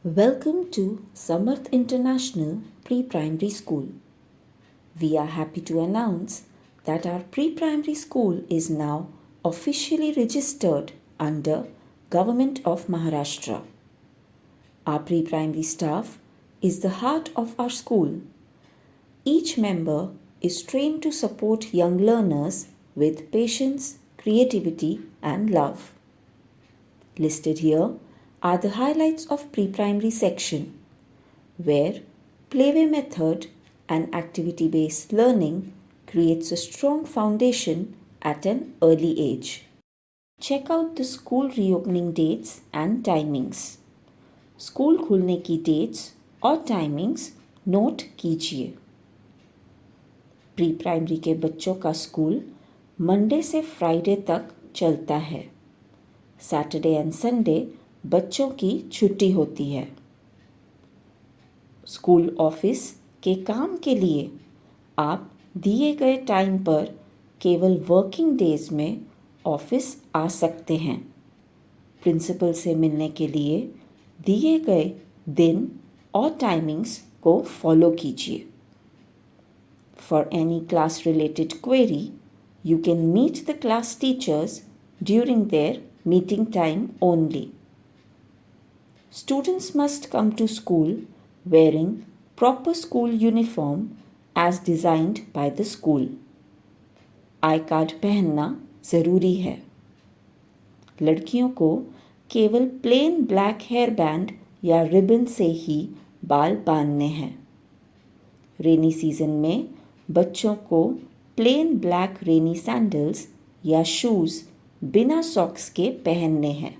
Welcome to Samarth International Pre-Primary School. We are happy to announce that our pre-primary school is now officially registered under Government of Maharashtra. Our pre-primary staff is the heart of our school. Each member is trained to support young learners with patience, creativity and love. Listed here are the highlights of pre-primary section, where playway method and activity-based learning creates a strong foundation at an early age. Check out the school reopening dates and timings. School खुलने की dates और timings note कीजिए। Pre primary के बच्चों का school Monday से Friday तक चलता है। सैटरडे एंड संडे बच्चों की छुट्टी होती है। स्कूल ऑफिस के काम के लिए आप दिए गए टाइम पर केवल वर्किंग डेज में ऑफिस आ सकते हैं। प्रिंसिपल से मिलने के लिए दिए गए दिन और टाइमिंग्स को फॉलो कीजिए। For any class related query you can meet the class teachers during their meeting time only. Students must come to school wearing proper school uniform as designed by the school. I card पहनना ज़रूरी है। लड़कियों को केवल plain black hair band या ribbon से ही बाल बांधने हैं। रेनी सीजन में बच्चों को प्लेन ब्लैक रेनी सैंडल्स या शूज़ बिना सॉक्स के पहनने हैं।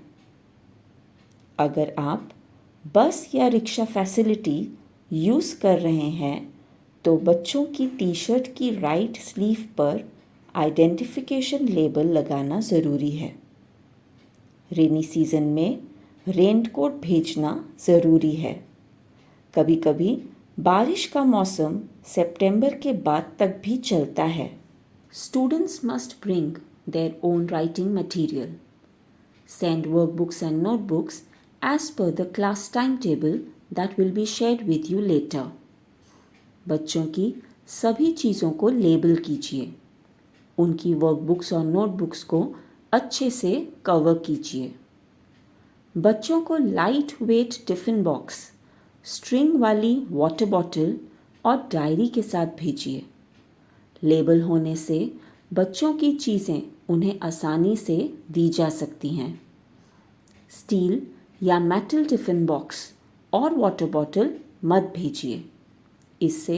अगर आप बस या रिक्शा फैसिलिटी यूज़ कर रहे हैं तो बच्चों की टी शर्ट की राइट स्लीव पर आइडेंटिफिकेशन लेबल लगाना ज़रूरी है। रेनी सीज़न में रेनकोट भेजना ज़रूरी है। कभी कभी बारिश का मौसम सितंबर के बाद तक भी चलता है। Students must bring their own writing material. Send workbooks and notebooks as per the class timetable that will be shared with you later. बच्चों की सभी चीज़ों को लेबल कीजिए। उनकी वर्कबुक्स और नोटबुक्स को अच्छे से कवर कीजिए। बच्चों को light weight tiffin box, string वाली वाटर बॉटल और डायरी के साथ भेजिए। लेबल होने से बच्चों की चीज़ें उन्हें आसानी से दी जा सकती हैं। स्टील या मेटल टिफ़िन बॉक्स और वाटर बॉटल मत भेजिए। इससे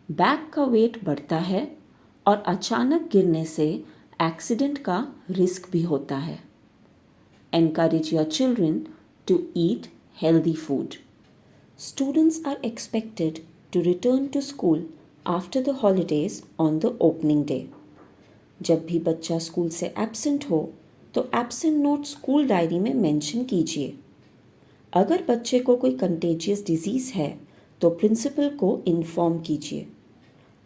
बैग का वेट बढ़ता है और अचानक गिरने से एक्सीडेंट का रिस्क भी होता है। Encourage your children to eat healthy food. Students are expected to return to school after the holidays on the opening day. जब भी बच्चा स्कूल से एब्सेंट हो तो एब्सेंट नोट स्कूल डायरी में मेंशन कीजिए। अगर बच्चे को कोई कंटेजियस डिजीज़ है तो प्रिंसिपल को इन्फॉर्म कीजिए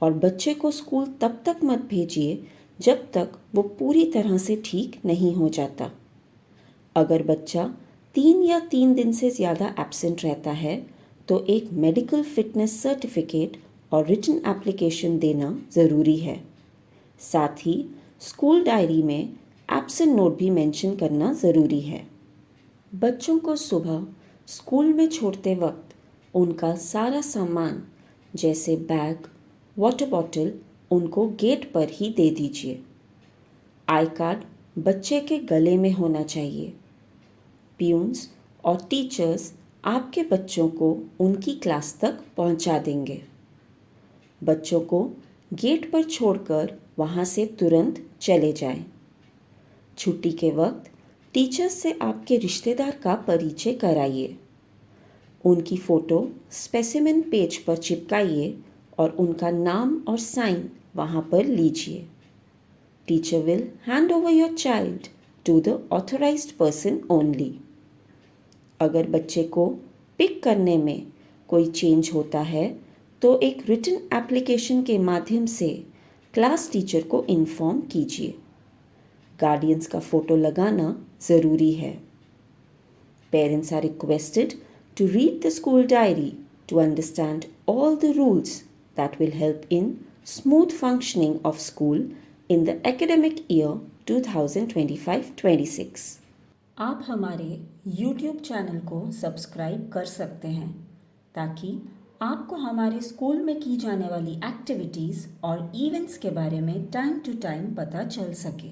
और बच्चे को स्कूल तब तक मत भेजिए जब तक वो पूरी तरह से ठीक नहीं हो जाता। अगर बच्चा 3 दिन से ज़्यादा एब्सेंट रहता है तो एक मेडिकल फिटनेस सर्टिफिकेट और रिटन एप्लीकेशन देना ज़रूरी है। साथ ही स्कूल डायरी में एब्सेंट नोट भी मेंशन करना ज़रूरी है। बच्चों को सुबह स्कूल में छोड़ते वक्त उनका सारा सामान जैसे बैग, वाटर बॉटल उनको गेट पर ही दे दीजिए। आई कार्ड बच्चे के गले में होना चाहिए। प्यून्स और टीचर्स आपके बच्चों को उनकी क्लास तक पहुंचा देंगे। बच्चों को गेट पर छोड़कर वहां से तुरंत चले जाएं। छुट्टी के वक्त टीचर्स से आपके रिश्तेदार का परिचय कराइए। उनकी फ़ोटो स्पेसिमेन पेज पर चिपकाइए और उनका नाम और साइन वहाँ पर लीजिए। Teacher will hand over your child to the authorised person only. अगर बच्चे को पिक करने में कोई चेंज होता है तो एक रिटन एप्लीकेशन के माध्यम से क्लास टीचर को इन्फॉर्म कीजिए। गार्डियंस का फ़ोटो लगाना ज़रूरी है। Parents are requested to read the school diary to understand all the rules that will help in smooth functioning of school in the academic year 2025-26. आप हमारे YouTube चैनल को subscribe कर सकते हैं ताकि आपको हमारे स्कूल में की जाने वाली एक्टिविटीज़ और इवेंट्स के बारे में टाइम टू टाइम पता चल सके।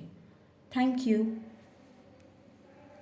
Thank you.